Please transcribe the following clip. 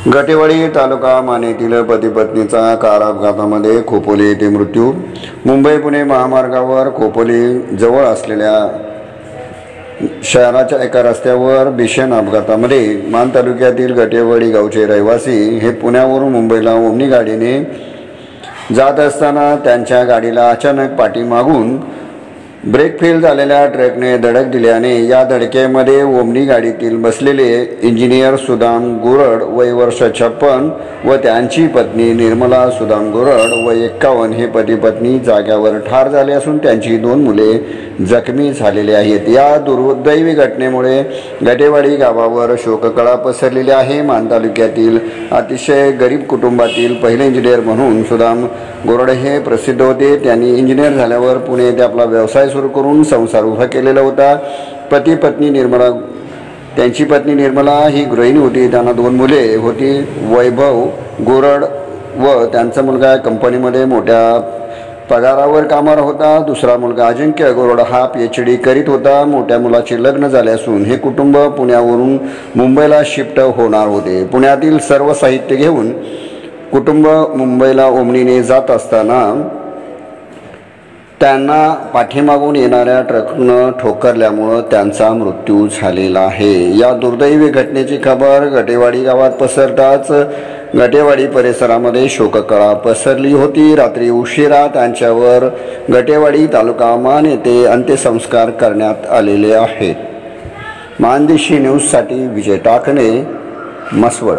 गटेवाडी तालुका मानेतील पती पत्नीचा कार अपघातामध्ये खोपोली येथे मृत्यू। मुंबई पुणे महामार्गावर खोपोली जवळ असलेल्या शहराच्या एका रस्त्यावर भीषण अपघातामध्ये मान तालुक्यातील गटेवाडी गावचे रहिवासी हे पुण्यावरून मुंबईला ओमनी गाडीने जात असताना त्यांच्या गाडीला अचानक पाठीमागून ब्रेक फेल झालेल्या ट्रकने धडक दिल्याने या धडकेमध्ये ओमनी गाडीतील बसलेले इंजिनियर सुदाम गोरड वय वर्ष 56 व त्यांची पत्नी निर्मला सुदाम गोरड वय 51 हे पती पत्नी जाग्यावर ठार झाले असून त्यांची 2 मुले जखमी झालेली आहेत। या दुर्दैवी घटनेमुळे गटेवाडी गावावर शोककळा पसरलेली आहे। मान तालुक्यातील अतिशय गरीब कुटुंबातील पहिले इंजिनियर म्हणून सुदाम गोरड हे प्रसिद्ध होते। त्यांनी इंजिनियर झाल्यावर पुणे येथे आपला व्यवसाय सुरू करून संसार उभा केलेला होता। त्यांची पत्नी निर्मला ही गृहिणी होती। त्यांना 2 मुले होती, वैभव गोरड व त्यांचा मुलगा कंपनीमध्ये मोठ्या पगारावर कामावर होता। दुसरा मुलगा अजिंक्य गोरड हा PhD करीत होता। मोठ्या मुलाचे लग्न झाले असून हे कुटुंब पुण्यावरून मुंबईला शिफ्ट होणार होते। पुण्यातील सर्व साहित्य घेऊन कुटुंब मुंबईला ओमनीने जात असताना त्यांना पाठीमागून येणाऱ्या ट्रकनं ठोकरल्यामुळे त्यांचा मृत्यू झालेला आहे। या दुर्दैवी घटनेची खबर गटेवाडी गावात पसरताच गटेवाडी परिसरामध्ये शोककळा पसरली होती। रात्री उशिरा त्यांच्यावर गटेवाडी तालुका मान येथे अंत्यसंस्कार करण्यात आलेले आहेत। मानदेशी न्यूजसाठी विजय टाकणे, मसवड।